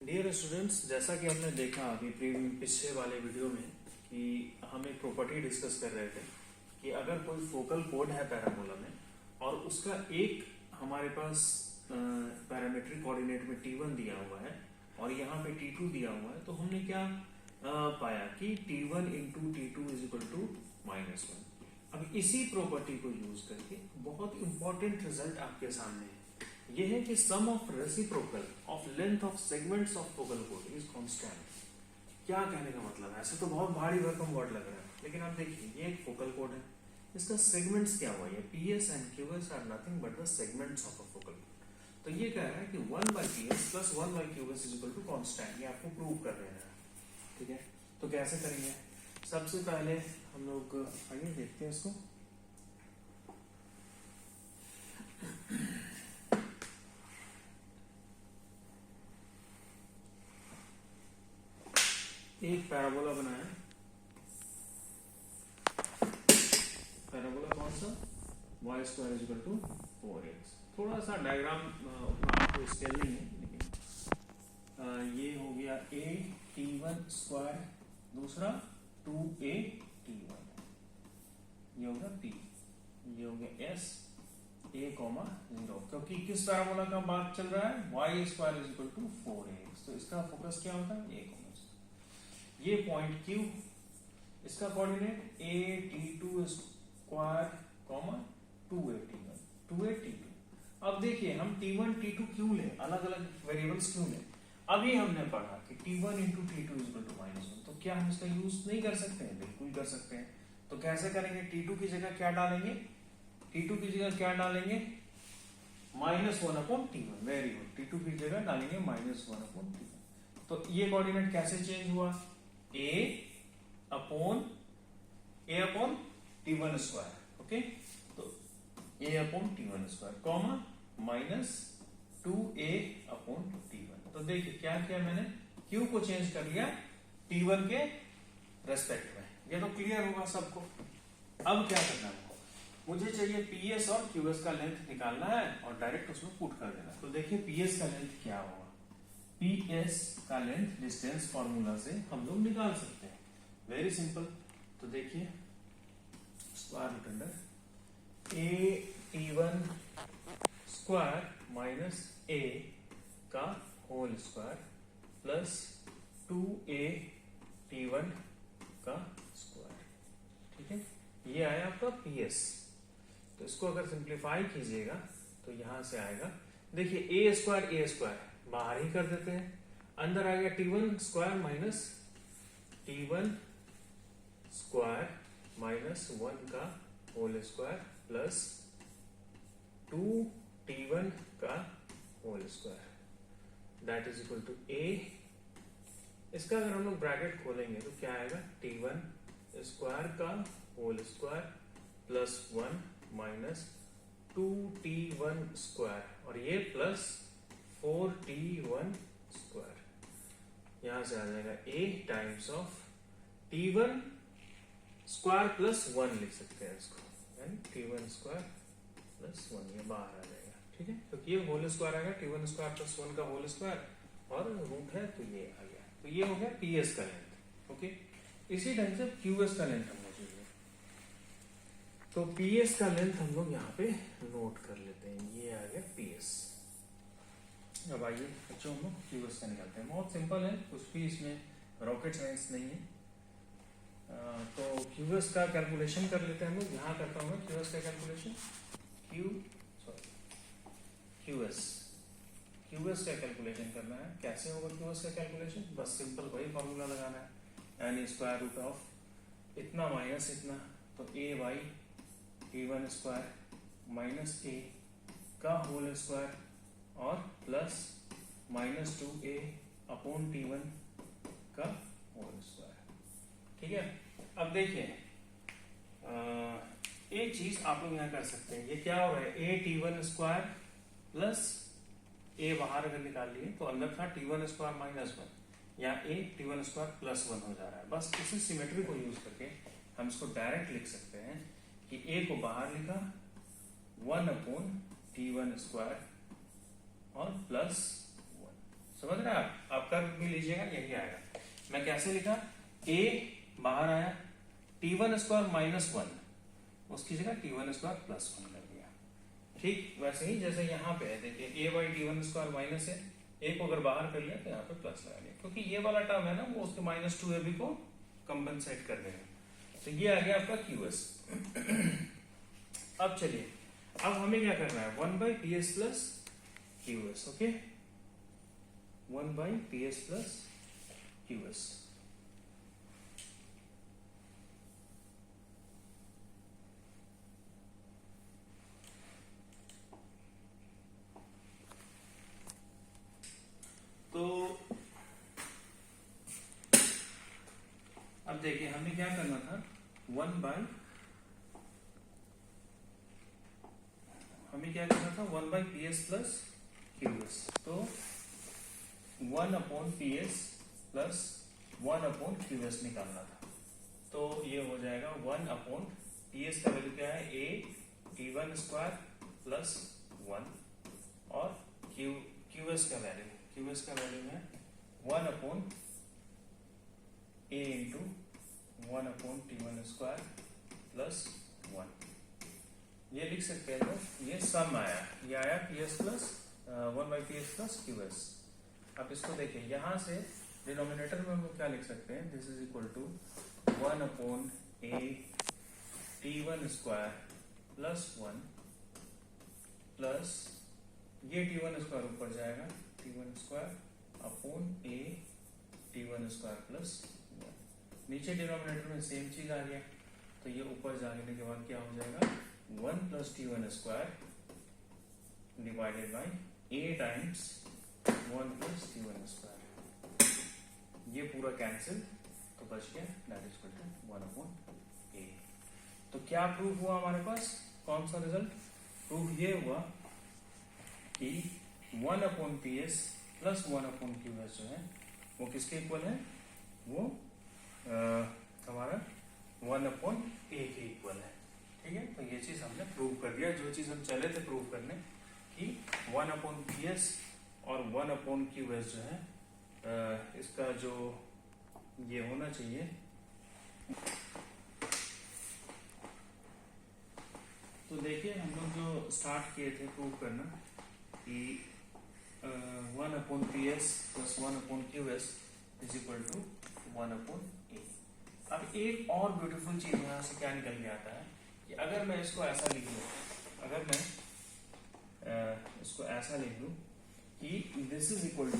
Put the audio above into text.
Dear students, जैसा कि हमने देखा अभी पिछले वाले वीडियो में कि हम एक प्रॉपर्टी डिस्कस कर रहे थे कि अगर कोई फोकल कोड है पैराबोला में और उसका एक हमारे पास पैरामेट्रिक कोऑर्डिनेट में t1 दिया हुआ है और यहाँ पे t2 दिया हुआ है, तो हमने क्या पाया कि t1 into t2 is equal to -1। अब इसी प्रॉपर्टी को यूज करके बहुत इंपॉर्टेंट रिजल्ट आपके सामने है। यह है कि sum of reciprocal of length of segments of focal कोड इज कांस्टेंट। क्या कहने का मतलब है? ऐसे तो बहुत भारी भरकम वर्ड लग रहा है, लेकिन आप देखिए ये एक फोकल कोड है, इसका सेगमेंट्स क्या हुआ? ये PS and QS are nothing but the segments of a focal कोड। तो ये कह रहा है कि 1/ps plus 1/qs is equal to constant. ये आपको प्रूव कर देना है, ठीक है? तो कैसे करेंगे? सबसे पहले हम लोग आइए देखते हैं इसको। एक पैराबोला बनाया, पैराबोला कौन सा? y square is equal to 4x। थोड़ा सा डायग्राम आपको स्केल नहीं है, लेकिन ये हो गया a t1 स्क्वायर, दूसरा 2a t1, ये हो गया p, ये हो गया s a, 0, क्योंकि किस पैराबोला का बात चल रहा है? y square is equal to 4x। तो इसका फोकस क्या होता है? ये पॉइंट Q, इसका coordinate a t2 square, 2a t1, 2a t2। अब देखिए हम t1 t2 क्यों ले, अलग अलग वेरिएबल्स क्यों ले? अभी हमने पढ़ा कि t1 into t2 is equal to -1, तो क्या हम इसका यूज नहीं कर सकते हैं? बिल्कुल कर सकते हैं। तो कैसे करेंगे? t2 की जगह क्या डालेंगे? t2 की जगह क्या डालेंगे? -1/t1। वेरी गुड, t2 की जगह डालेंगे -1/t1। तो ये कोऑर्डिनेट कैसे चेंज हुआ? a upon t1 square, okay? तो a upon t1 square comma -2a upon t1। तो देखिए क्या किया मैंने, q को चेंज कर लिया t1 के रेस्पेक्ट में। ये तो क्लियर होगा सबको। अब क्या करना है? मुझे चाहिए ps और qs का लेंथ निकालना है और डायरेक्ट उसमें पुट कर देना। तो देखिए ps का लेंथ क्या होगा? PS का लेंथ डिस्टेंस फॉर्मूला से हम लोग निकाल सकते हैं, वेरी सिंपल। तो देखिए square root under a t1 square minus a का whole square plus 2a t1 का स्क्वायर, ठीक है? ये आया आपका PS। तो इसको अगर सिंप्लीफाई कीजिएगा तो यहां से आएगा, देखिए a स्क्वायर बाहर ही कर देते हैं, अंदर आ गया t1 square minus t1 square minus 1 का होल स्क्वायर प्लस 2t1 का whole square, that is equal to a। इसका अगर हम लोग ब्रैकेट खोलेंगे तो क्या आएगा? t1 स्क्वायर का whole square plus 1 minus 2t1 square और ये प्लस 4t1 स्क्वायर, यहां से आ जाएगा a times of t1 square plus 1 लिख सकते हैं इसको, यानी t1 स्क्वायर प्लस 1, ये बाहर आ जाएगा, ठीक है? तो ये होल स्क्वायर आएगा, t1 स्क्वायर प्लस 1 का होल स्क्वायर और रूट है तो ये आ गया। तो ये हो गया ps का लेंथ, ओके? इसी ढंग से qs का लेंथ हमको चाहिए, तो ps का लेंथ हम लोग यहाँ पे नोट कर लेते हैं, ये आ गया ps। अब आइए बच्चों हम लोग क्यूएस का निकालते हैं। बहुत सिंपल है, कुछ भी इसमें रॉकेट साइंस नहीं है। तो क्यूएस का कैलकुलेशन कर लेते हैं हम लोग। यहाँ करता हूँ क्यूएस का कैलकुलेशन। क्यूएस का कैलकुलेशन करना है। कैसे होगा क्यूएस का कैलकुलेशन? बस सिंपल वही फॉर्मूला लगाना है, यानी स्क्वायर रूट ऑफ इतना माइनस इतना, तो a by t1 square minus a का होल स्क्वायर और प्लस -2a अपॉन t1 का होल स्क्वायर, ठीक है? अब देखिए एक चीज आप लोग यहाँ कर सकते हैं, ये क्या हो रहा है? a t1 square plus a बाहर अगर निकाल लिए तो अंदर था t1 स्क्वायर माइनस 1, या a t1 स्क्वायर प्लस 1 हो जा रहा है। बस इसी सिमेट्री को यूज करके हम इसको डायरेक्ट लिख सकते हैं कि a को बाहर लिखा 1 अपॉन t1 स्क्वायर और प्लस 1। समझ रहे हैं आप? कर भी लीजिएगा यही आएगा। मैं कैसे लिखा, a बाहर आया, t1 स्क्वायर माइनस 1 उसकी जगह t1 स्क्वायर प्लस 1 कर दिया। ठीक वैसे ही जैसे यहाँ पे है, देखिए a by t1 square minus है, a को अगर बाहर कर लिया तो यहाँ पे प्लस लगा लिया, क्योंकि ये वाला टर्म है ना वो उसके माइनस 2ab को कंपनसेट कर देगा। तो ये आ गया आपका QS। अब चलिए, अब हमें क्या करना है, 1 by P S plus QS। Okay, 1 by P S plus QS। तो अब देखिए हमें क्या करना था, 1 by P S plus QS। तो 1 upon P S plus 1 upon QS निकालना था। तो ये हो जाएगा 1 अपॉन पी एस का वैल्यू क्या है, a t1 स्क्वायर प्लस 1 और QS का वैल्यू है 1 upon a into 1 upon t1 square plus 1। ये लिख सकते हैं तो ये सम आया, ये आया PS plus 1 by P S plus QS। अब इसको देखिए, यहां से डिनोमिनेटर में हम क्या लिख सकते हैं, this is equal to 1 upon a t1 square plus 1 plus ये t1 स्क्वायर ऊपर जाएगा, t1 square upon a t1 square plus 1। नीचे डिनोमिनेटर में सेम चीज आ गया, तो ये ऊपर जाने के बाद क्या हो जाएगा, 1 plus t1 square divided by a times 1 plus t1 square. ये पूरा कैंसिल, तो बच गया that is equal to 1 upon a। तो क्या प्रूफ हुआ हमारे पास, कौन सा रिजल्ट, प्रूफ ये हुआ कि 1 upon P S plus 1 upon QS जो है वो किसके इक्वल है, वो हमारा 1 अपॉन a के इक्वल है। ठीक है, तो ये चीज हमने प्रूव कर दिया, जो चीज हम चले थे प्रूव करने कि 1 अपॉन पी एस और 1 अपॉन QS जो है इसका जो ये होना चाहिए, तो देखिए हम लोग जो स्टार्ट किए थे प्रूव करना कि 1 upon P S plus 1 upon QS is equal to 1 upon a। अब एक और ब्यूटीफुल चीज यहाँ से क्या निकल के आता है कि अगर मैं इसको ऐसा लिख लूं, अगर मैं इसको ऐसा लिख लूं कि दिस इज इक्वल टू